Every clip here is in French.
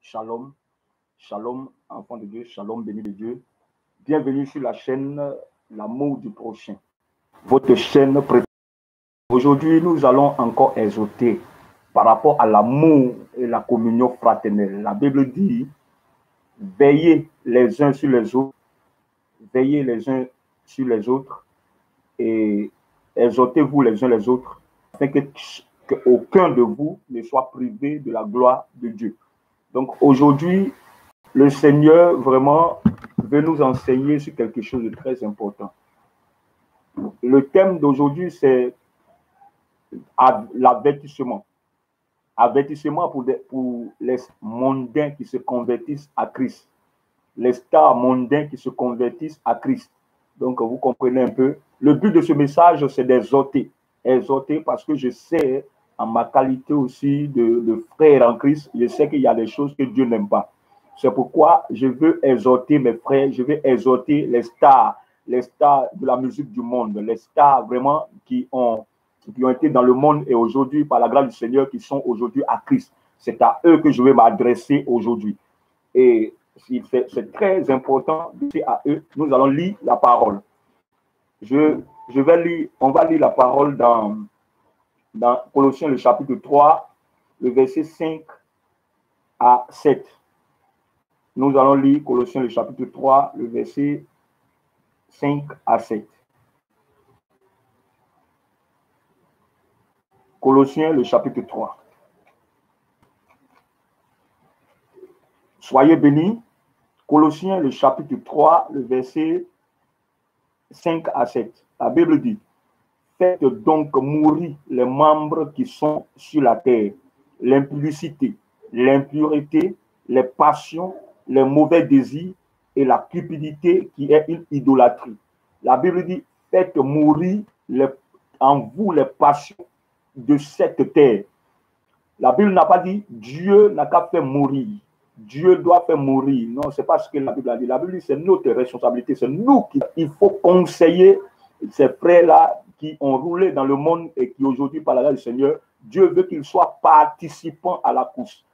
Shalom, shalom, enfant de Dieu, shalom, béni de Dieu. Bienvenue sur la chaîne L'amour du prochain, votre chaîne préférée. Aujourd'hui, nous allons encore exhorter par rapport à l'amour et la communion fraternelle. La Bible dit, veillez les uns sur les autres, veillez les uns sur les autres et exhortez-vous les uns les autres, afin qu'aucun de vous ne soit privé de la gloire de Dieu. Donc aujourd'hui, le Seigneur vraiment veut nous enseigner sur quelque chose de très important. Le thème d'aujourd'hui, c'est l'avertissement. Avertissement pour les mondains qui se convertissent à Christ. Les stars mondains qui se convertissent à Christ. Donc, vous comprenez un peu. Le but de ce message, c'est d'exhorter. Exhorter parce que je sais, en ma qualité aussi de frère en Christ, je sais qu'il y a des choses que Dieu n'aime pas. C'est pourquoi je veux exhorter mes frères, je veux exhorter les stars de la musique du monde, les stars vraiment qui ont été dans le monde et aujourd'hui, par la grâce du Seigneur, qui sont aujourd'hui à Christ. C'est à eux que je vais m'adresser aujourd'hui. Et c'est très important à eux. Nous allons lire la parole. On va lire la parole dans Colossiens, le chapitre 3, le verset 5 à 7. Nous allons lire Colossiens, le chapitre 3, le verset 5 à 7. Colossiens, le chapitre 3. Soyez bénis. Colossiens, le chapitre 3, le verset 5 à 7. La Bible dit, faites donc mourir les membres qui sont sur la terre, l'impudicité, l'impureté, les passions, les mauvais désirs et la cupidité qui est une idolâtrie. La Bible dit, faites mourir en vous les passions de cette terre. La Bible n'a pas dit, Dieu n'a qu'à faire mourir. Dieu doit faire mourir. Non, ce n'est pas ce que la Bible a dit. La Bible dit, c'est notre responsabilité. C'est nous il faut conseiller ces frères-là qui ont roulé dans le monde et qui aujourd'hui, par la grâce du Seigneur, Dieu veut qu'ils soient participants à la course.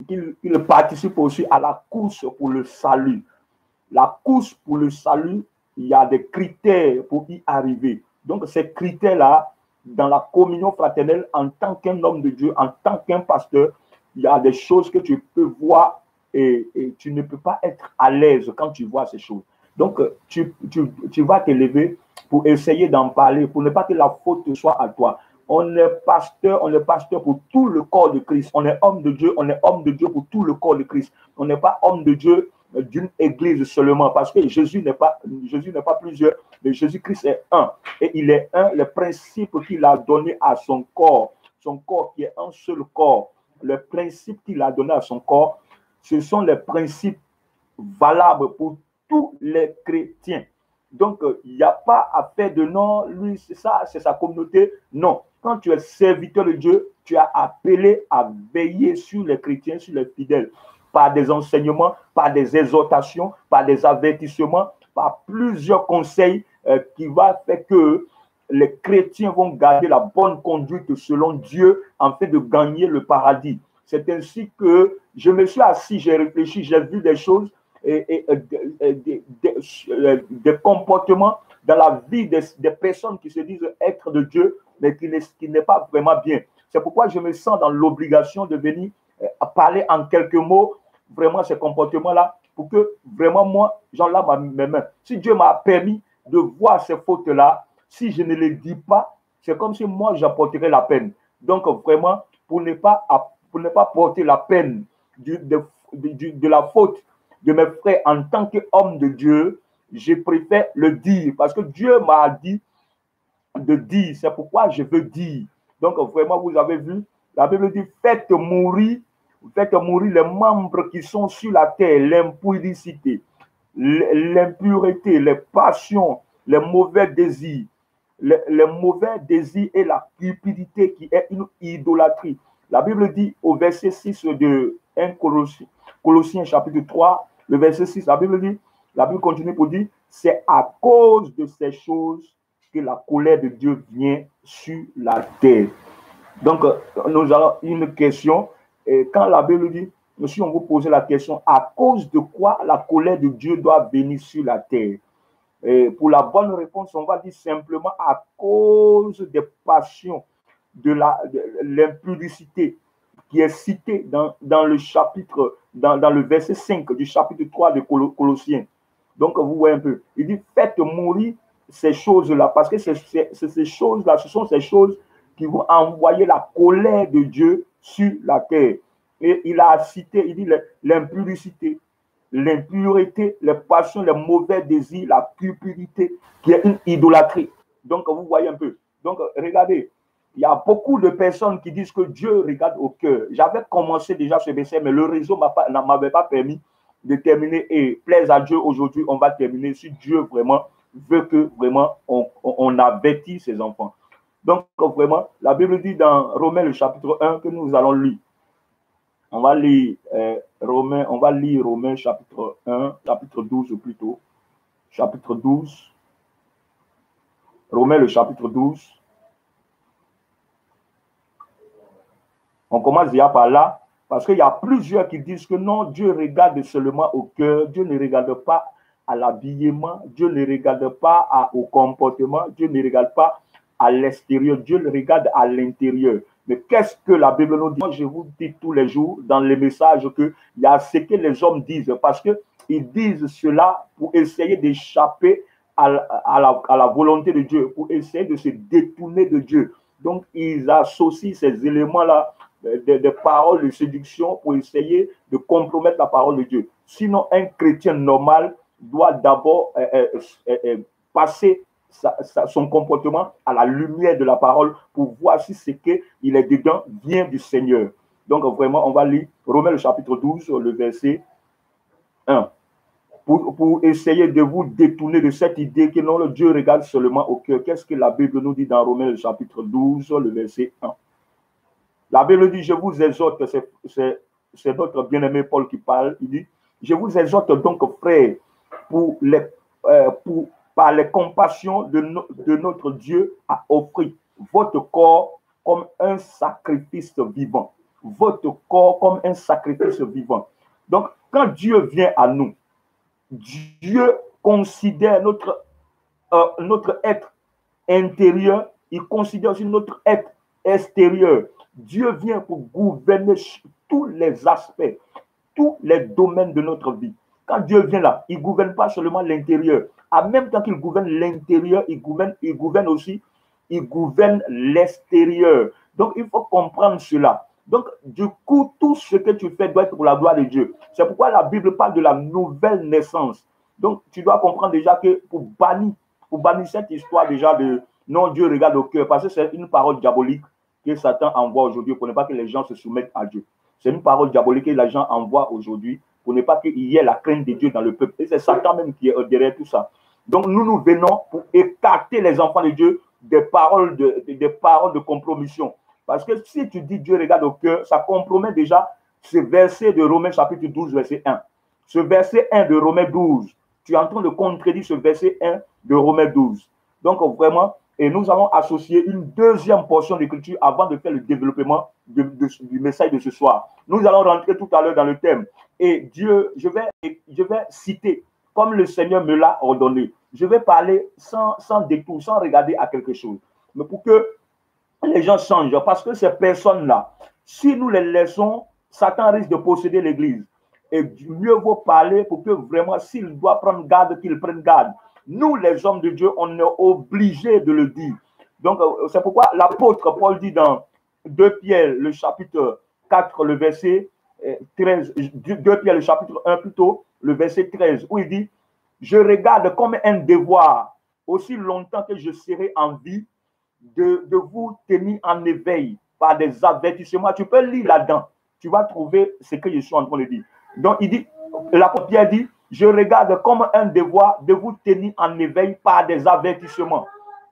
Qu'ils participent aussi à la course pour le salut. La course pour le salut, il y a des critères pour y arriver. Donc, ces critères-là, dans la communion fraternelle, en tant qu'un homme de Dieu, en tant qu'un pasteur, il y a des choses que tu peux voir et tu ne peux pas être à l'aise quand tu vois ces choses. Donc, tu vas te lever pour essayer d'en parler, pour ne pas que la faute soit à toi. On est pasteur pour tout le corps de Christ. On est homme de Dieu pour tout le corps de Christ. On n'est pas homme de Dieu d'une église seulement, parce que Jésus n'est pas plusieurs, mais Jésus-Christ est un. Et il est un, le principe qu'il a donné à son corps qui est un seul corps, le principe qu'il a donné à son corps, ce sont les principes valables pour tous les chrétiens. Donc, il n'y a pas à faire de non, lui, c'est ça, c'est sa communauté. Non. Quand tu es serviteur de Dieu, tu as appelé à veiller sur les chrétiens, sur les fidèles, par des enseignements, par des exhortations, par des avertissements, par plusieurs conseils qui vont faire que les chrétiens vont garder la bonne conduite selon Dieu afin de gagner le paradis. C'est ainsi que je me suis assis, j'ai réfléchi, j'ai vu des choses et des comportements dans la vie des personnes qui se disent être de Dieu, mais qui n'est pas vraiment bien. C'est pourquoi je me sens dans l'obligation de venir parler en quelques mots vraiment ces comportements-là pour que vraiment moi, j'en lave mes mains. Si Dieu m'a permis de voir ces fautes-là, si je ne les dis pas, c'est comme si moi j'apporterais la peine. Donc vraiment, pour ne pas porter la peine de la faute de mes frères en tant qu'homme de Dieu, je préfère le dire parce que Dieu m'a dit de dire. C'est pourquoi je veux dire. Donc vraiment, vous avez vu, la Bible dit faites mourir les membres qui sont sur la terre, l'impudicité, l'impureté, les passions, les mauvais désirs. Les mauvais désirs et la cupidité qui est une idolâtrie. La Bible dit au verset 6 de 1 Colossiens chapitre 3, le verset 6, la Bible continue pour dire, c'est à cause de ces choses que la colère de Dieu vient sur la terre. Donc, nous avons une question. Et quand la Bible dit, si on vous posait la question, à cause de quoi la colère de Dieu doit venir sur la terre? Et pour la bonne réponse, on va dire simplement à cause des passions, de l'impudicité qui est citée dans le chapitre, dans le verset 5 du chapitre 3 de Colossiens. Donc, vous voyez un peu, il dit, faites mourir ces choses-là, parce que ces choses-là, ce sont ces choses qui vont envoyer la colère de Dieu sur la terre. Et il a cité, il dit l'impudicité, l'impureté, les passions, les mauvais désirs, la cupidité, qui est une idolâtrie. Donc, vous voyez un peu. Donc, regardez, il y a beaucoup de personnes qui disent que Dieu regarde au cœur. J'avais commencé déjà ce verset, mais le réseau ne m'avait pas permis de terminer. Et plaise à Dieu, aujourd'hui, on va terminer si Dieu vraiment veut que vraiment on avertit ses enfants. Donc, vraiment, la Bible dit dans Romains, le chapitre 1, que nous allons lire. On va lire Romains chapitre 1, chapitre 12 plutôt. Chapitre 12. Romains le chapitre 12. On commence déjà par là, parce qu'il y a plusieurs qui disent que non, Dieu regarde seulement au cœur, Dieu ne regarde pas à l'habillement, Dieu ne regarde pas au comportement, Dieu ne regarde pas à l'extérieur, Dieu le regarde à l'intérieur. Mais qu'est-ce que la Bible nous dit? Moi, je vous dis tous les jours dans les messages qu'il y a ce que les hommes disent, parce qu'ils disent cela pour essayer d'échapper à la volonté de Dieu, pour essayer de se détourner de Dieu. Donc, ils associent ces éléments-là, des paroles de séduction, pour essayer de compromettre la parole de Dieu. Sinon, un chrétien normal doit d'abord passer son comportement à la lumière de la parole pour voir si ce qu'il est dedans vient du Seigneur. Donc, vraiment, on va lire Romains le chapitre 12, le verset 1. Pour essayer de vous détourner de cette idée que non, le Dieu regarde seulement au cœur. Qu'est-ce que la Bible nous dit dans Romains le chapitre 12, le verset 1? La Bible dit, je vous exhorte, c'est notre bien-aimé Paul qui parle, il dit, je vous exhorte donc, frères, par les compassions de notre Dieu, à offrir votre corps comme un sacrifice vivant. Votre corps comme un sacrifice vivant. Donc, quand Dieu vient à nous, Dieu considère notre être intérieur, il considère aussi notre être extérieur. Dieu vient pour gouverner tous les aspects, tous les domaines de notre vie. Quand Dieu vient là, il ne gouverne pas seulement l'intérieur. En même temps qu'il gouverne l'intérieur, il gouverne aussi, il gouverne l'extérieur. Donc, il faut comprendre cela. Donc, du coup, tout ce que tu fais doit être pour la gloire de Dieu. C'est pourquoi la Bible parle de la nouvelle naissance. Donc, tu dois comprendre déjà que pour bannir cette histoire déjà de non, Dieu regarde au cœur, parce que c'est une parole diabolique que Satan envoie aujourd'hui pour ne pas que les gens se soumettent à Dieu. C'est une parole diabolique que les gens envoient aujourd'hui pour ne pas qu'il y ait la crainte de Dieu dans le peuple. Et c'est Satan même qui est derrière tout ça. Donc, nous venons pour écarter les enfants de Dieu des paroles de compromission. Parce que si tu dis Dieu regarde au cœur, ça compromet déjà ce verset de Romains chapitre 12, verset 1. Ce verset 1 de Romains 12, tu es en train de contredire ce verset 1 de Romains 12. Donc, vraiment, et nous allons associer une deuxième portion d'écriture avant de faire le développement du message de ce soir. Nous allons rentrer tout à l'heure dans le thème. Et Dieu, je vais citer, comme le Seigneur me l'a ordonné. Je vais parler sans détour, sans regarder à quelque chose. Mais pour que les gens changent, parce que ces personnes-là, si nous les laissons, Satan risque de posséder l'Église. Et mieux vaut parler pour que vraiment, s'il doit prendre garde, qu'il prenne garde. Nous, les hommes de Dieu, on est obligés de le dire. Donc, c'est pourquoi l'apôtre Paul dit dans 2 Pierre, le chapitre 4, le verset 13, 2 Pierre, le chapitre 1 plutôt, le verset 13, où il dit, je regarde comme un devoir, aussi longtemps que je serai en vie, de vous tenir en éveil par des avertissements. Tu peux lire là-dedans. Tu vas trouver ce que je suis en train de dire. Donc, il dit, l'apôtre Pierre dit, je regarde comme un devoir de vous tenir en éveil par des avertissements.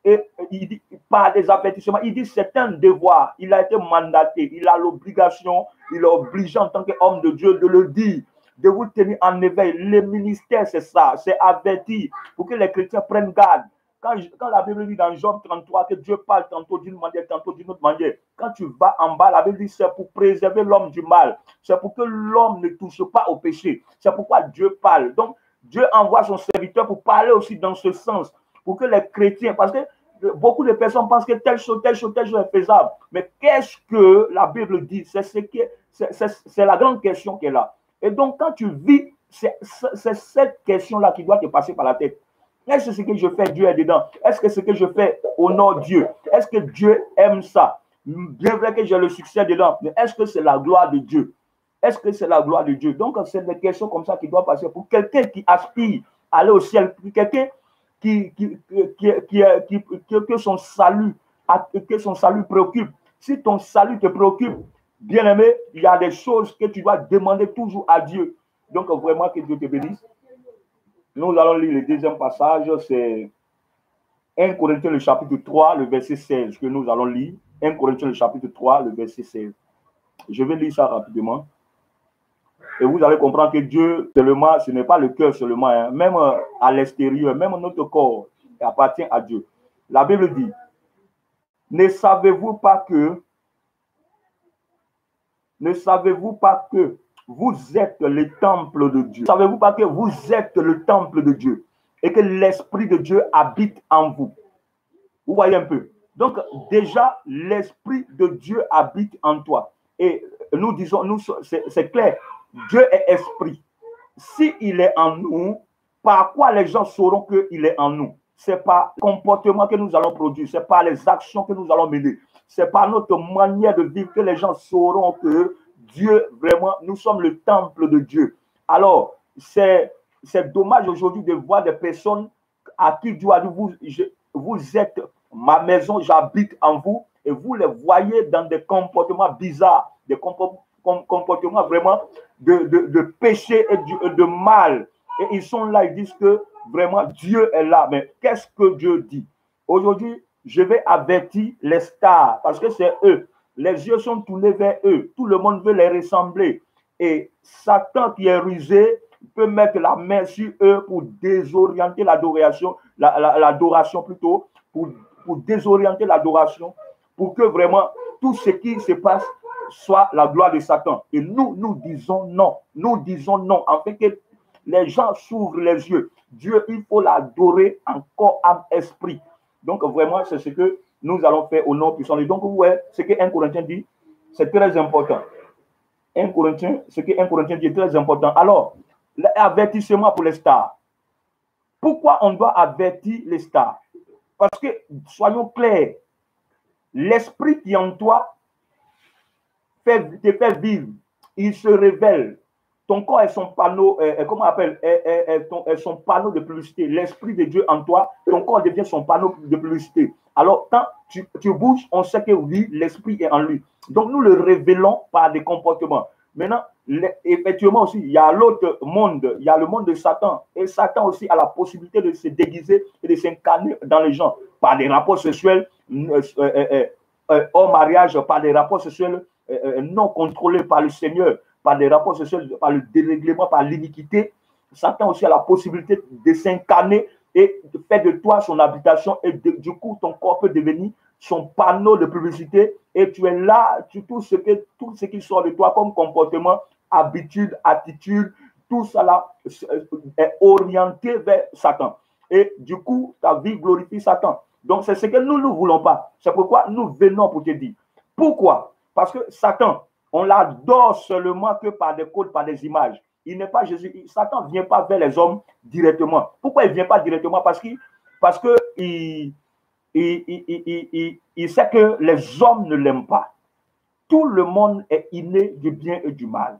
Et il dit, par des avertissements, il dit, c'est un devoir. Il a été mandaté, il a l'obligation, il est obligé en tant qu'homme de Dieu de le dire, de vous tenir en éveil. Le ministère, c'est ça, c'est avertir pour que les chrétiens prennent garde. Quand la Bible dit dans Job 33 que Dieu parle tantôt d'une manière, tantôt d'une autre manière, quand tu vas en bas, la Bible dit c'est pour préserver l'homme du mal. C'est pour que l'homme ne touche pas au péché. C'est pourquoi Dieu parle. Donc, Dieu envoie son serviteur pour parler aussi dans ce sens, pour que les chrétiens, parce que beaucoup de personnes pensent que telle chose est faisable. Mais qu'est-ce que la Bible dit? C'est la grande question qui est là. Et donc, quand tu vis, c'est cette question-là qui doit te passer par la tête. Est-ce que ce que je fais, Dieu est dedans? Est-ce que ce que je fais honore Dieu? Est-ce que Dieu aime ça? Bien vrai que j'ai le succès dedans, mais est-ce que c'est la gloire de Dieu? Est-ce que c'est la gloire de Dieu? Donc, c'est des questions comme ça qui doivent passer pour quelqu'un qui aspire à aller au ciel, quelqu'un que son salut préoccupe. Si ton salut te préoccupe, bien aimé, il y a des choses que tu dois demander toujours à Dieu. Donc, vraiment, que Dieu te bénisse. Nous allons lire le deuxième passage, c'est 1 Corinthiens, le chapitre 3, le verset 16, que nous allons lire. 1 Corinthiens, le chapitre 3, le verset 16. Je vais lire ça rapidement. Et vous allez comprendre que Dieu, seulement, ce n'est pas le cœur seulement, hein, même à l'extérieur, même notre corps appartient à Dieu. La Bible dit, ne savez-vous pas que vous êtes le temple de Dieu? Ne savez-vous pas que vous êtes le temple de Dieu et que l'Esprit de Dieu habite en vous? Vous voyez un peu. Donc, déjà, l'Esprit de Dieu habite en toi. Et nous disons, c'est clair, Dieu est esprit. S'il est en nous, par quoi les gens sauront qu'il est en nous? Ce n'est pas le comportement que nous allons produire, ce n'est pas les actions que nous allons mener, ce n'est pas notre manière de vivre que les gens sauront que Dieu, vraiment, nous sommes le temple de Dieu. Alors, c'est dommage aujourd'hui de voir des personnes à qui Dieu a dit, vous êtes ma maison, j'habite en vous, et vous les voyez dans des comportements bizarres, des comportements vraiment de péché et de mal. Et ils sont là, ils disent que vraiment Dieu est là. Mais qu'est-ce que Dieu dit? Aujourd'hui, je vais avertir les stars parce que c'est eux. Les yeux sont tournés vers eux. Tout le monde veut les ressembler. Et Satan qui est rusé peut mettre la main sur eux pour désorienter l'adoration, l'adoration plutôt, pour désorienter l'adoration, pour que vraiment tout ce qui se passe soit la gloire de Satan. Et nous disons non. Nous disons non. En fait, que les gens s'ouvrent les yeux. Dieu, il faut l'adorer en corps, âme, esprit. Donc, vraiment, c'est ce que nous allons faire au nom puissant. Et donc, vous voyez, ce que 1 Corinthien dit, c'est très important. 1 Corinthien, ce que 1 Corinthien dit est très important. Alors, l'avertissement pour les stars. Pourquoi on doit avertir les stars? Parce que, soyons clairs, l'esprit qui est en toi te fait vivre. Il se révèle. Ton corps est son panneau, comment on appelle, est son panneau de publicité. L'Esprit de Dieu en toi, ton corps devient son panneau de publicité. Alors, quand tu bouges, on sait que oui, l'Esprit est en lui. Donc, nous le révélons par des comportements. Maintenant, effectivement aussi, il y a l'autre monde, il y a le monde de Satan. Et Satan aussi a la possibilité de se déguiser et de s'incarner dans les gens par des rapports sexuels, hors mariage, par des rapports sexuels non contrôlés par le Seigneur, par des rapports sexuels, par le dérèglement, par l'iniquité. Satan aussi a la possibilité de s'incarner et de faire de toi son habitation. Et du coup, ton corps peut devenir son panneau de publicité. Et tu es là, tout ce qui sort de toi comme comportement, habitude, attitude, tout ça là est orienté vers Satan. Et du coup, ta vie glorifie Satan. Donc, c'est ce que nous ne voulons pas. C'est pourquoi nous venons pour te dire. Pourquoi? Parce que Satan, on l'adore seulement que par des codes, par des images. Il n'est pas Jésus. Satan ne vient pas vers les hommes directement. Pourquoi il ne vient pas directement? Parce qu'il sait que les hommes ne l'aiment pas. Tout le monde est inné du bien et du mal.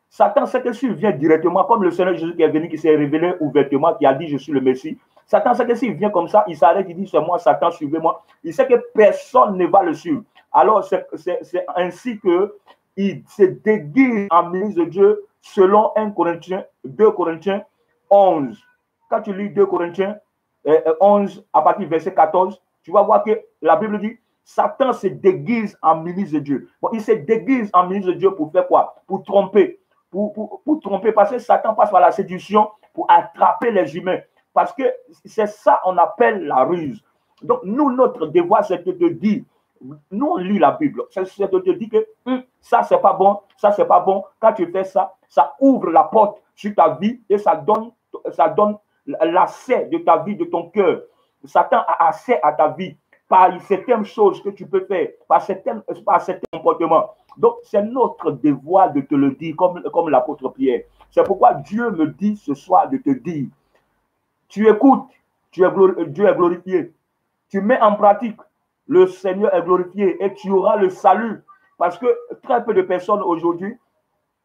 Satan sait que s'il vient directement, comme le Seigneur Jésus qui est venu, qui s'est révélé ouvertement, qui a dit « Je suis le Messie », Satan sait que s'il vient comme ça, il s'arrête, il dit « C'est moi, Satan, suivez-moi ». Il sait que personne ne va le suivre. Alors, c'est ainsi qu'il se déguise en ministre de Dieu selon 2 Corinthiens 11. Quand tu lis 2 Corinthiens 11, à partir du verset 14, tu vas voir que la Bible dit Satan se déguise en ministre de Dieu. Bon, il se déguise en ministre de Dieu pour faire quoi? Pour tromper. Pour tromper, parce que Satan passe par la séduction pour attraper les humains. Parce que c'est ça qu'on appelle la ruse. Donc, nous, notre devoir, c'est de te dire, nous, on lit la Bible, c'est de te dire que ça, c'est pas bon, ça, c'est pas bon. Quand tu fais ça, ça ouvre la porte sur ta vie et ça donne l'accès de ta vie, de ton cœur. Satan a accès à ta vie par certaines choses que tu peux faire, par certains comportements. Donc, c'est notre devoir de te le dire, comme l'apôtre Pierre. C'est pourquoi Dieu me dit ce soir de te dire, tu écoutes, Dieu est glorifié. Tu mets en pratique, le Seigneur est glorifié et tu auras le salut. Parce que très peu de personnes aujourd'hui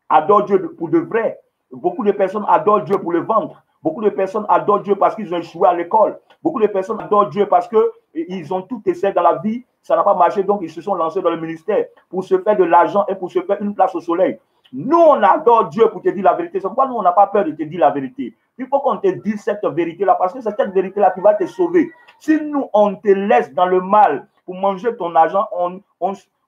adorent Dieu pour de vrai. Beaucoup de personnes adorent Dieu pour le ventre. Beaucoup de personnes adorent Dieu parce qu'ils ont échoué à l'école. Beaucoup de personnes adorent Dieu parce qu'ils ont tout essayé dans la vie. Ça n'a pas marché, donc ils se sont lancés dans le ministère pour se faire de l'argent et pour se faire une place au soleil. Nous, on adore Dieu pour te dire la vérité. C'est pourquoi nous, on n'a pas peur de te dire la vérité. Il faut qu'on te dise cette vérité-là parce que c'est cette vérité-là qui va te sauver. Si nous, on te laisse dans le mal pour manger ton argent,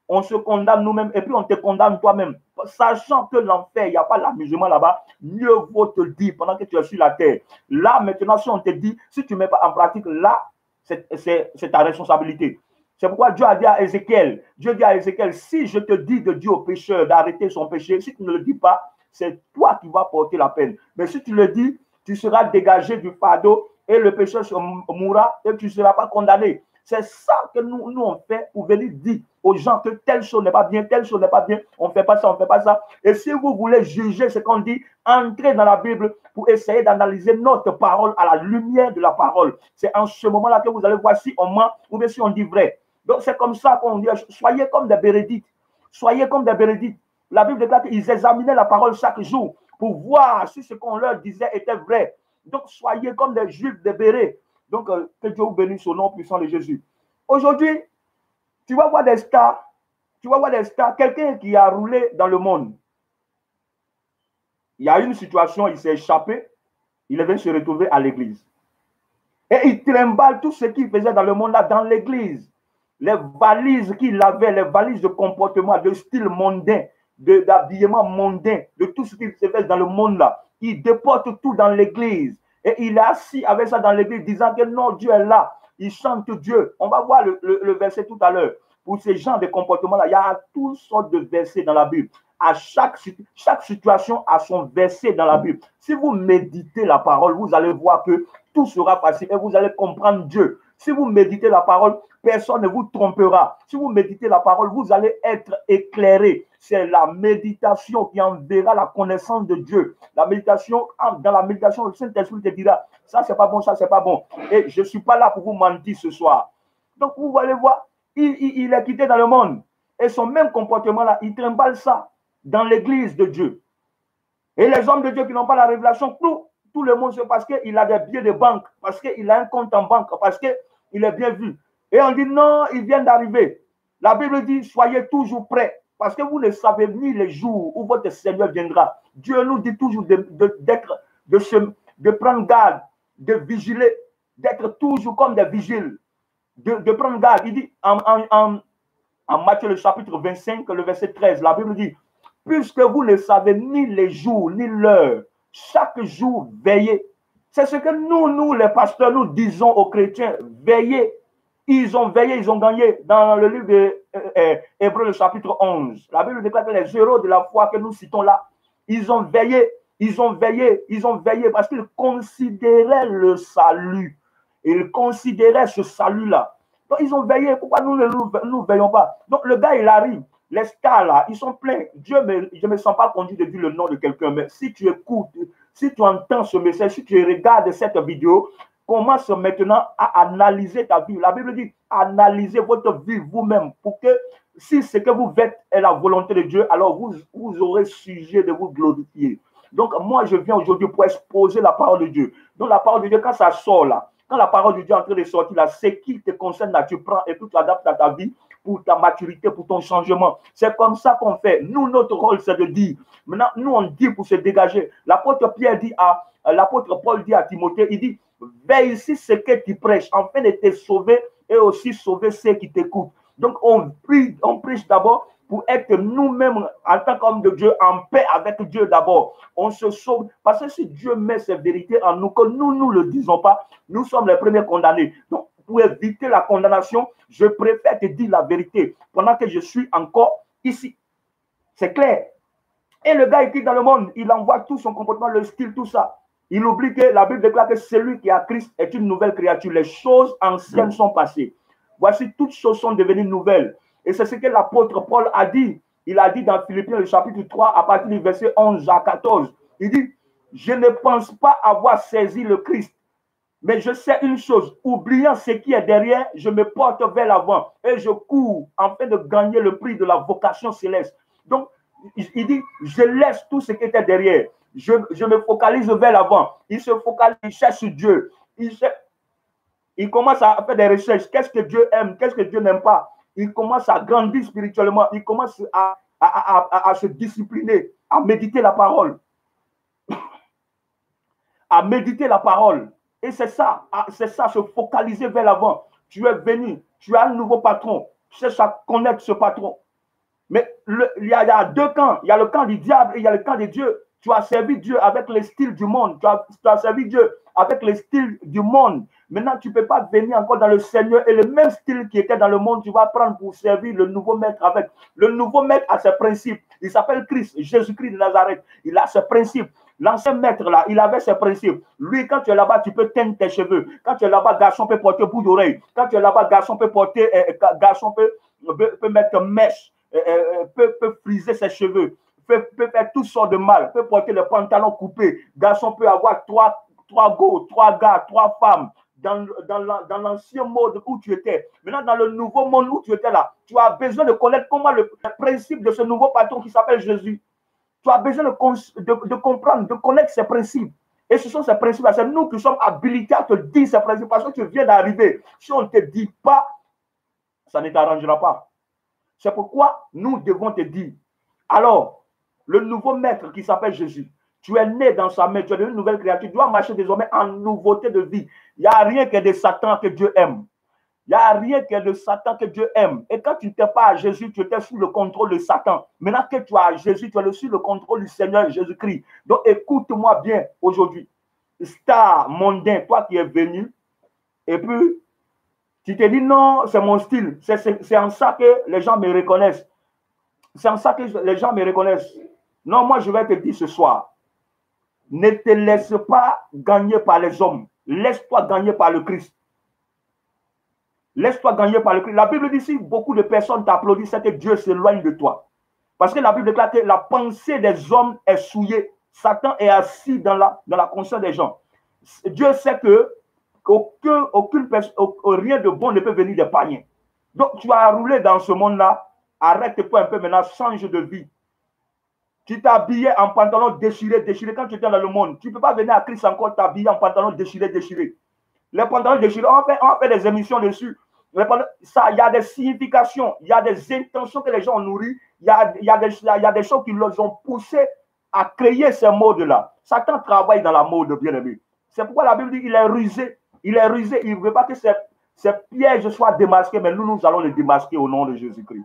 on se condamne nous-mêmes et puis on te condamne toi-même. Sachant que l'enfer, il n'y a pas l'amusement là-bas, mieux vaut te dire pendant que tu es sur la terre. Là, maintenant, si on te dit, si tu ne mets pas en pratique, là, c'est ta responsabilité. C'est pourquoi Dieu a dit à Ézéchiel, si je te dis de dire au pécheur d'arrêter son péché, si tu ne le dis pas, c'est toi qui vas porter la peine. Mais si tu le dis, tu seras dégagé du fardeau et le pécheur mourra et tu ne seras pas condamné. C'est ça que nous on fait pour venir dire aux gens que telle chose n'est pas bien, telle chose n'est pas bien, on ne fait pas ça, on ne fait pas ça. Et si vous voulez juger ce qu'on dit, entrez dans la Bible pour essayer d'analyser notre parole à la lumière de la parole. C'est en ce moment-là que vous allez voir si on ment ou bien si on dit vrai. Donc c'est comme ça qu'on dit, soyez comme des bénédictes. Soyez comme des bénédictes. La Bible déclare qu'ils examinaient la parole chaque jour pour voir si ce qu'on leur disait était vrai. Donc soyez comme des juifs, des bérets. Donc, que Dieu vous bénisse au nom puissant de Jésus. Aujourd'hui, tu vas voir des stars. Quelqu'un qui a roulé dans le monde. Il y a une situation, il s'est échappé. Il est venu se retrouver à l'église. Et il trimballe tout ce qu'il faisait dans le monde là, dans l'église. Les valises qu'il avait, les valises de comportement, de style mondain, d'habillement mondain, de tout ce qu'il faisait dans le monde là. Il déporte tout dans l'église. Et il est assis avec ça dans l'église, disant que non, Dieu est là. Il chante Dieu. On va voir le verset tout à l'heure. Pour ces genres de comportements-là, il y a toutes sortes de versets dans la Bible. À chaque situation a son verset dans la Bible. Si vous méditez la parole, vous allez voir que tout sera facile et vous allez comprendre Dieu. Si vous méditez la parole, personne ne vous trompera. Si vous méditez la parole, vous allez être éclairé. C'est la méditation qui enverra la connaissance de Dieu. La méditation, dans la méditation, le Saint-Esprit te dira, ça c'est pas bon, ça c'est pas bon. Et je ne suis pas là pour vous mentir ce soir. Donc vous allez voir, il est quitté dans le monde. Et son même comportement-là, il trimballe ça dans l'église de Dieu. Et les hommes de Dieu qui n'ont pas la révélation, tout le monde, c'est parce qu'il a des billets de banque, parce qu'il a un compte en banque, parce qu'il est bien vu. Et on dit non, il vient d'arriver. La Bible dit, soyez toujours prêts, parce que vous ne savez ni les jours où votre Seigneur viendra. Dieu nous dit toujours de prendre garde, de vigiler, d'être toujours comme des vigiles, de prendre garde. Il dit en Matthieu le chapitre 25, le verset 13, la Bible dit, puisque vous ne savez ni les jours, ni l'heure, chaque jour, veillez. C'est ce que nous, les pasteurs, nous disons aux chrétiens, veillez. Ils ont veillé, ils ont gagné. Dans le livre de Hébreux, le chapitre 11, la Bible déclare que les héros de la foi que nous citons là, ils ont veillé parce qu'ils considéraient le salut. Ils considéraient ce salut-là. Donc, ils ont veillé. Pourquoi nous ne veillons pas? Donc, le gars, il arrive. Les stars là, ils sont pleins. Je ne me sens pas conduit de dire le nom de quelqu'un, mais si tu écoutes, si tu entends ce message, si tu regardes cette vidéo, commence maintenant à analyser ta vie. La Bible dit, analysez votre vie vous-même pour que si ce que vous faites est la volonté de Dieu, alors vous aurez sujet de vous glorifier. Donc, moi, je viens aujourd'hui pour exposer la parole de Dieu. Donc, la parole de Dieu, quand ça sort là, quand la parole de Dieu est en train de sortir là, ce qui te concerne là, tu prends et tu l'adaptes à ta vie, pour ta maturité, pour ton changement. C'est comme ça qu'on fait. Nous, notre rôle, c'est de dire. Maintenant, nous, on dit pour se dégager. L'apôtre Pierre dit l'apôtre Paul dit à Timothée, il dit, veille ici ce que tu prêches, afin de te sauver et aussi sauver ceux qui t'écoutent. Donc, on prêche d'abord pour être nous-mêmes en tant qu'hommes de Dieu en paix avec Dieu d'abord. On se sauve parce que si Dieu met ses vérités en nous, que nous ne le disons pas, nous sommes les premiers condamnés. Donc, pour éviter la condamnation, je préfère te dire la vérité pendant que je suis encore ici. C'est clair. Et le gars qui dans le monde, il envoie tout son comportement, le style, tout ça. Il oublie que la Bible déclare que celui qui a Christ est une nouvelle créature. Les choses anciennes sont passées. Voici, toutes choses sont devenues nouvelles. Et c'est ce que l'apôtre Paul a dit. Il a dit dans Philippiens, le chapitre 3, à partir du verset 11 à 14. Il dit, je ne pense pas avoir saisi le Christ. Mais je sais une chose, oubliant ce qui est derrière, je me porte vers l'avant et je cours afin de gagner le prix de la vocation céleste. Donc, il dit, je laisse tout ce qui était derrière. Je me focalise vers l'avant. Il se focalise, il cherche Dieu. Il commence à faire des recherches. Qu'est-ce que Dieu aime? Qu'est-ce que Dieu n'aime pas? Il commence à grandir spirituellement. Il commence à se discipliner, à méditer la parole. À méditer la parole. Et c'est ça, se focaliser vers l'avant. Tu es venu, tu as un nouveau patron. Cherche à connaître ce patron. Mais il y a deux camps. Il y a le camp du diable et il y a le camp de Dieu. Tu as servi Dieu avec les styles du monde. Tu as servi Dieu avec les styles du monde. Maintenant, tu ne peux pas venir encore dans le Seigneur et le même style qui était dans le monde, tu vas prendre pour servir le nouveau maître avec. Le nouveau maître a ses principes. Il s'appelle Christ, Jésus-Christ de Nazareth. Il a ses principes. L'ancien maître, là, il avait ses principes. Lui, quand tu es là-bas, tu peux teindre tes cheveux. Quand tu es là-bas, garçon peut porter bout d'oreille. Quand tu es là-bas, garçon peut porter, garçon peut mettre mèche, peut friser ses cheveux, peut faire toutes sortes de mal, peut porter les pantalons coupés. Garçon peut avoir trois gars, trois femmes. Dans l'ancien monde où tu étais. Maintenant, dans le nouveau monde où tu étais là, tu as besoin de connaître comment le principe de ce nouveau patron qui s'appelle Jésus. Tu as besoin de comprendre, de connaître ces principes. Et ce sont ces principes-là. C'est nous qui sommes habilités à te dire ces principes parce que tu viens d'arriver. Si on ne te dit pas, ça ne t'arrangera pas. C'est pourquoi nous devons te dire. Alors, le nouveau maître qui s'appelle Jésus, tu es né dans sa main, tu es une nouvelle créature, tu dois marcher désormais en nouveauté de vie. Il n'y a rien que de Satan que Dieu aime. Il n'y a rien que de Satan que Dieu aime. Et quand tu n'étais pas à Jésus, tu étais sous le contrôle de Satan. Maintenant que tu as Jésus, tu es sous le contrôle du Seigneur Jésus-Christ. Donc écoute-moi bien aujourd'hui. Star mondain, toi qui es venu, et puis tu te dis non, c'est mon style. C'est en ça que les gens me reconnaissent. C'est en ça que les gens me reconnaissent. Non, moi je vais te dire ce soir. Ne te laisse pas gagner par les hommes. Laisse-toi gagner par le Christ. Laisse-toi gagner par le Christ. La Bible dit si beaucoup de personnes t'applaudissent, c'est que Dieu s'éloigne de toi. Parce que la Bible déclare que la pensée des hommes est souillée. Satan est assis dans la conscience des gens. Dieu sait que rien de bon ne peut venir des païens. Donc tu as roulé dans ce monde-là. Arrête-toi un peu maintenant, change de vie. Tu t'habillais en pantalon déchiré quand tu étais dans le monde. Tu ne peux pas venir à Christ encore t'habiller en pantalon déchiré. Les pantalons déchirés, on fait des émissions dessus. Il y a des significations, il y a des intentions que les gens ont nourries, il y a des choses qui les ont poussés à créer ces modes-là. Satan travaille dans la mode, bien aimé. C'est pourquoi la Bible dit qu'il est rusé. Il est rusé. Il ne veut pas que ces pièges soient démasqués, mais nous allons les démasquer au nom de Jésus-Christ.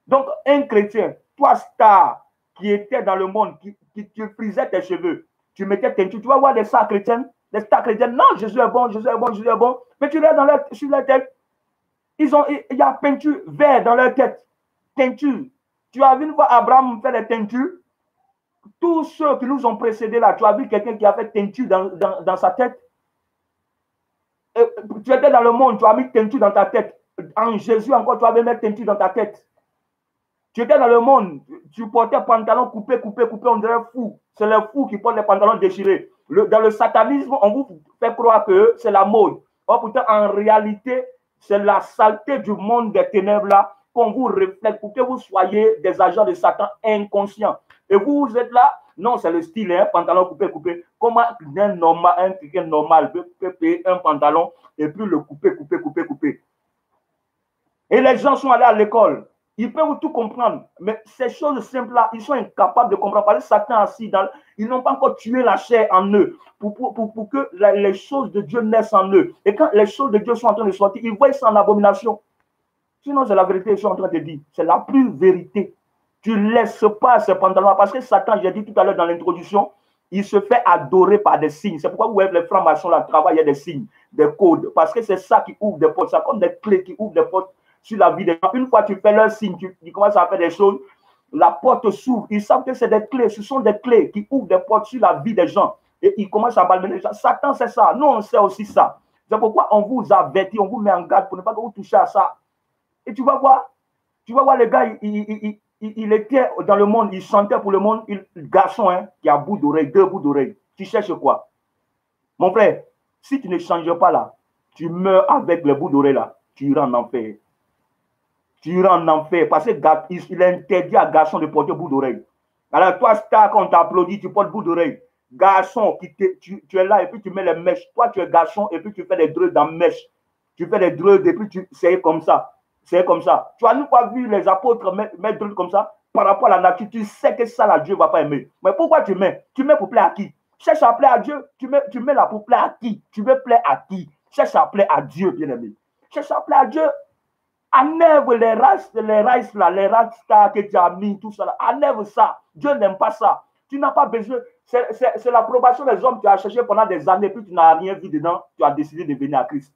Donc, un chrétien, toi, star, qui était dans le monde, qui frisait tes cheveux, tu mettais teinture, tu vas voir des stars chrétiennes, non, Jésus est bon, mais tu regardes sur leur tête, il y a peinture vert dans leur tête, teinture. Tu as vu une fois Abraham faire des teintures, tous ceux qui nous ont précédés là, tu as vu quelqu'un qui a fait teinture dans sa tête. Et tu étais dans le monde, tu as mis teinture dans ta tête. En Jésus encore, tu avais mis teinture dans ta tête. Tu étais dans le monde, tu portais pantalon coupé, on dirait fou. C'est les fous qui portent les pantalons déchirés. Dans le satanisme, on vous fait croire que c'est la mode. Or, pourtant, en réalité, c'est la saleté du monde des ténèbres là qu'on vous reflète pour que vous soyez des agents de Satan inconscients. Et vous êtes là, non, c'est le style, hein, pantalon coupé. Comment un chrétien normal peut payer un pantalon et puis le couper. Et les gens sont allés à l'école. Ils peuvent tout comprendre, mais ces choses simples-là, ils sont incapables de comprendre. Parce que Satan assis ils n'ont pas encore tué la chair en eux pour que les choses de Dieu naissent en eux. Et quand les choses de Dieu sont en train de sortir, ils voient ça en abomination. Sinon, c'est la vérité, je suis en train de dire. C'est la plus vérité. Tu ne laisses pas ce pantalon. Parce que Satan, j'ai dit tout à l'heure dans l'introduction, il se fait adorer par des signes. C'est pourquoi vous voyez les francs-maçons là travaillent, il y a des signes, des codes. Parce que c'est ça qui ouvre des portes. C'est comme des clés qui ouvrent des portes sur la vie des gens. Une fois que tu fais leur signe, tu commences à faire des choses, la porte s'ouvre. Ils savent que c'est des clés. Ce sont des clés qui ouvrent des portes sur la vie des gens. Et ils commencent à malmener les gens. Satan, c'est ça. Nous, on sait aussi ça. C'est pourquoi on vous avertit, on vous met en garde pour ne pas que vous touchiez à ça. Et tu vas voir les gars, il était dans le monde, il chantait pour le monde, garçon hein, qui a bout d'oreille, 2 bouts d'oreille. Tu cherches quoi? Mon frère, si tu ne changes pas là, tu meurs avec le bout d'oreille là, tu iras en enfer. Tu iras en enfer parce qu'il est interdit à garçon de porter bout d'oreille. Alors toi, star, quand on t'applaudit, tu portes bout d'oreille. Garçon, tu es là et puis tu mets les mèches. Toi, tu es garçon et puis tu fais des dreux dans mèches. Tu fais des dreux et puis c'est comme ça. C'est comme ça. Tu as nous pas vu les apôtres mettre dreux comme ça par rapport à la nature. Tu sais que ça, là, Dieu ne va pas aimer. Mais pourquoi tu mets? Tu mets pour plaire à qui? Cherche à plaire à Dieu. Tu mets là pour plaire à qui? Tu veux plaire à qui? Cherche à plaire à Dieu, bien-aimé. Cherche à plaire à Dieu. Enlève les races là, les races que tu as mis, tout ça. Là. Enlève ça. Dieu n'aime pas ça. Tu n'as pas besoin. C'est l'approbation des hommes que tu as cherché pendant des années, puis tu n'as rien vu dedans. Tu as décidé de venir à Christ.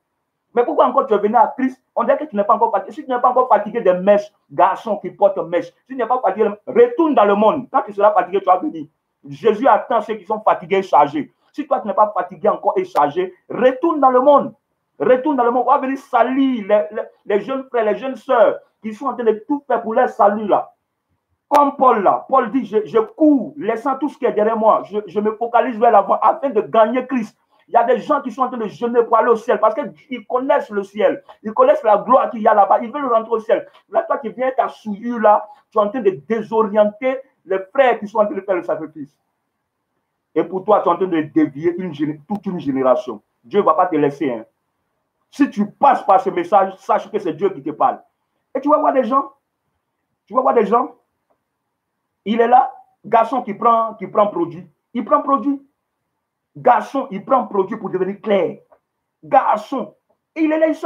Mais pourquoi encore tu es venu à Christ? On dirait que tu n'es pas encore fatigué. Si tu n'es pas encore fatigué des mèches, garçons qui portent mèches, si tu n'es pas fatigué, retourne dans le monde. Quand tu seras fatigué, tu vas venir. Jésus attend ceux qui sont fatigués et chargés. Si toi, tu n'es pas fatigué encore et chargé, retourne dans le monde. Retourne dans le monde. On va venir salir les jeunes frères, les jeunes sœurs qui sont en train de tout faire pour leur salut là. Comme Paul là. Paul dit, je cours, laissant tout ce qui est derrière moi. Je me focalise vers l'avant afin de gagner Christ. Il y a des gens qui sont en train de jeûner pour aller au ciel parce qu'ils connaissent le ciel. Ils connaissent la gloire qu'il y a là-bas. Ils veulent rentrer au ciel. Là, toi qui viens ta souillure là, tu es en train de désorienter les frères qui sont en train de faire le sacrifice. Et pour toi, tu es en train de dévier toute une génération. Dieu ne va pas te laisser. Hein. Si tu passes par ce message, sache que c'est Dieu qui te parle. Et tu vas voir des gens. Il est là, garçon qui prend produit. Il prend produit. Garçon, il prend produit pour devenir clair. Garçon, il est les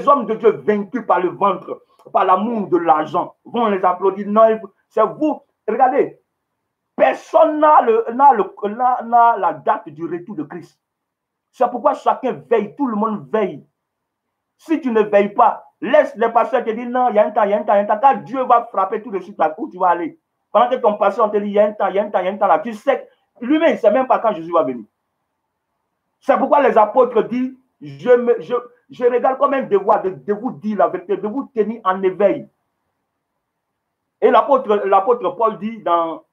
hommes de Dieu vaincus par le ventre, par l'amour de l'argent, vont les applaudir. Non, c'est vous. Regardez, personne n'a la date du retour de Christ. C'est pourquoi chacun veille, tout le monde veille. Si tu ne veilles pas, laisse les pasteurs te dire non, il y a un temps. Quand Dieu va frapper tout de suite là où tu vas aller. Pendant que ton pasteur te dit il y a un temps là, tu sais. Lui-même, il ne sait même pas quand Jésus va venir. C'est pourquoi les apôtres disent, je regarde comme un devoir de vous dire la vérité, de vous tenir en éveil. Et l'apôtre Paul dit dans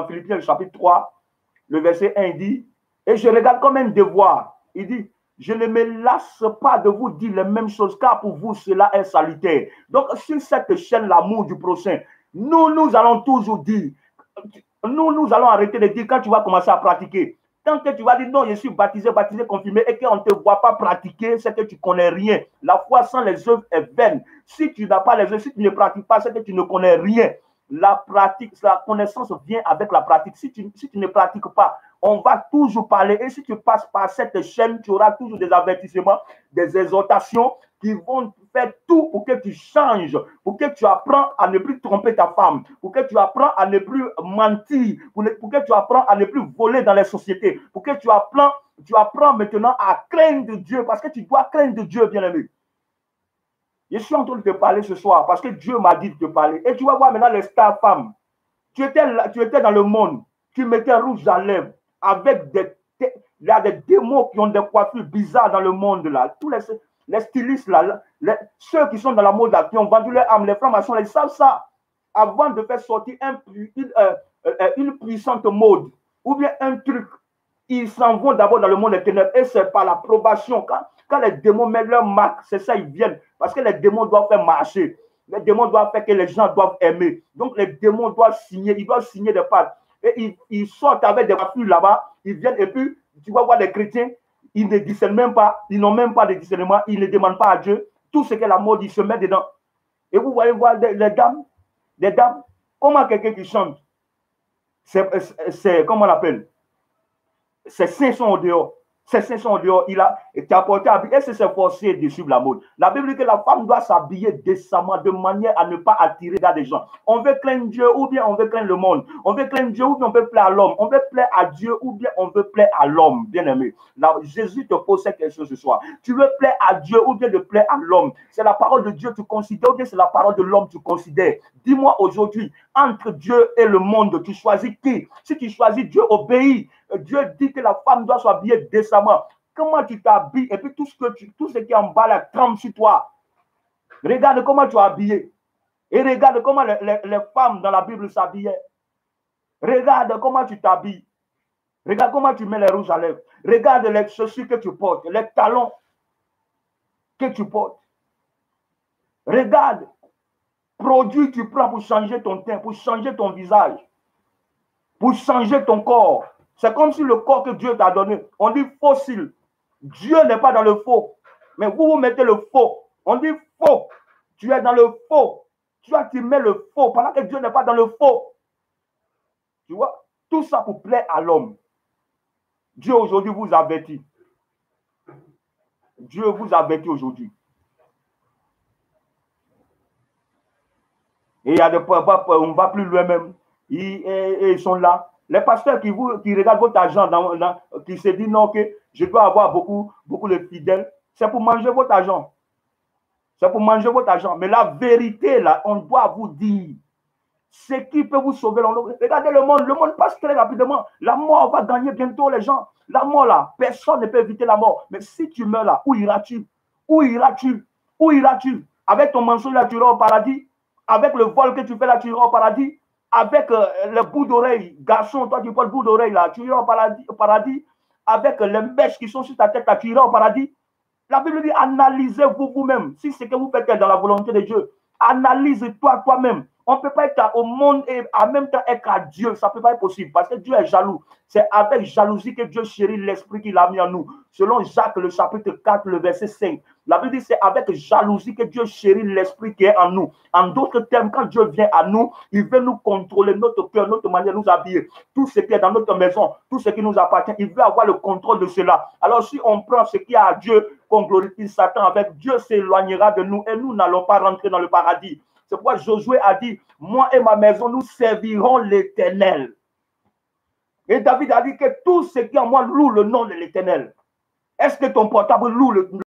Philippiens chapitre 3, le verset 1, il dit, et je regarde comme un devoir. Il dit, je ne me lasse pas de vous dire les mêmes choses, car pour vous, cela est salutaire. Donc, sur cette chaîne, l'amour du prochain, nous allons toujours dire, nous allons arrêter de dire quand tu vas commencer à pratiquer. Tant que tu vas dire non, je suis baptisé, confirmé, et qu'on ne te voit pas pratiquer, c'est que tu ne connais rien. La foi sans les œuvres est vaine. Si tu n'as pas les œuvres, si tu ne pratiques pas, c'est que tu ne connais rien. La pratique, la connaissance vient avec la pratique. Si tu ne pratiques pas, on va toujours parler. Et si tu passes par cette chaîne, tu auras toujours des avertissements, des exhortations qui vont faire tout pour que tu changes, pour que tu apprends à ne plus tromper ta femme, pour que tu apprends à ne plus mentir, pour que tu apprends à ne plus voler dans les sociétés, pour que tu apprends maintenant à craindre Dieu, parce que tu dois craindre Dieu, bien-aimé. Je suis en train de te parler ce soir parce que Dieu m'a dit de te parler. Et tu vas voir maintenant les stars femmes. Tu étais dans le monde, tu mettais rouge à lèvres avec il y a des démons qui ont des coiffures bizarres dans le monde là. Tous les stylistes là, ceux qui sont dans la mode là, qui ont vendu leur âme, les francs-maçons, ils savent ça. Avant de faire sortir une puissante mode ou bien un truc, ils s'en vont d'abord dans le monde des ténèbres et c'est par l'approbation. Quand les démons mettent leur marque, c'est ça, ils viennent. Parce que les démons doivent faire marcher. Les démons doivent faire que les gens doivent aimer. Donc les démons doivent signer, ils doivent signer des pages. Et ils sortent avec des coiffures là-bas, ils viennent et puis tu vas voir les chrétiens, ils ne discernent même pas, ils n'ont même pas de discernement, ils ne demandent pas à Dieu. Tout ce que la mode, ils se mettent dedans. Et vous voyez voir des dames, comment quelqu'un qui chante, c'est comment on l'appelle? Ses seins sont au dehors. Ses seins sont dehors, il a été apporté à et c'est forcé de suivre la mode. La Bible dit que la femme doit s'habiller décemment de manière à ne pas attirer regard des gens. On veut craindre Dieu ou bien on veut craindre le monde. On veut craindre Dieu ou bien on veut plaire à l'homme. On veut plaire à Dieu ou bien on veut plaire à l'homme, bien aimé. Là, Jésus te pose cette question ce soir. Tu veux plaire à Dieu ou bien de plaire à l'homme? C'est la parole de Dieu que tu considères ou bien c'est la parole de l'homme que tu considères? Dis-moi aujourd'hui, entre Dieu et le monde, tu choisis qui? Si tu choisis Dieu, obéis. Dieu dit que la femme doit s'habiller décemment. Comment tu t'habilles et puis tout ce qui est en bas là tremble sur toi. Regarde comment tu es habillé. Et regarde comment les femmes dans la Bible s'habillaient. Regarde comment tu t'habilles. Regarde comment tu mets les rouges à lèvres. Regarde les chaussures que tu portes, les talons que tu portes. Regarde, produit tu prends pour changer ton teint, pour changer ton visage, pour changer ton corps. C'est comme si le corps que Dieu t'a donné, on dit fossile. Dieu n'est pas dans le faux. Mais vous mettez le faux. On dit faux. Tu es dans le faux. Tu mets le faux pendant que Dieu n'est pas dans le faux. Tu vois? Tout ça pour plaire à l'homme. Dieu aujourd'hui vous avertit. Dieu vous avertit aujourd'hui. Et il y a des papas, on va plus loin même. Ils sont là. Les pasteurs qui regardent votre argent, qui se disent non, que je dois avoir beaucoup de fidèles, c'est pour manger votre argent. C'est pour manger votre argent. Mais la vérité, là, on doit vous dire, ce qui peut vous sauver. Regardez le monde passe très rapidement. La mort va gagner bientôt les gens. La mort, là, personne ne peut éviter la mort. Mais si tu meurs là, où iras-tu? Où iras-tu? Où iras-tu? Avec ton mensonge là, tu iras au paradis. Avec le vol que tu fais là, tu iras au paradis. Avec le bout d'oreille, garçon, toi tu portes le bout d'oreille là, tu iras au paradis. Avec les mèches qui sont sur ta tête là, tu iras au paradis. La Bible dit, analysez-vous vous-même. Si c'est que vous faites dans la volonté de Dieu, analyse-toi toi-même. On ne peut pas être au monde et en même temps être à Dieu. Ça ne peut pas être possible parce que Dieu est jaloux. C'est avec jalousie que Dieu chérit l'esprit qu'il a mis en nous. Selon Jacques, le chapitre 4, le verset 5. La Bible dit c'est avec jalousie que Dieu chérit l'esprit qui est en nous. En d'autres termes, quand Dieu vient à nous, il veut nous contrôler notre cœur, notre manière de nous habiller. Tout ce qui est dans notre maison, tout ce qui nous appartient, il veut avoir le contrôle de cela. Alors si on prend ce qui est à Dieu, qu'on glorifie Satan avec, Dieu s'éloignera de nous et nous n'allons pas rentrer dans le paradis. C'est pourquoi Josué a dit, moi et ma maison, nous servirons l'Éternel. Et David a dit que tout ce qui est en moi loue le nom de l'Éternel. Est-ce que ton portable loue le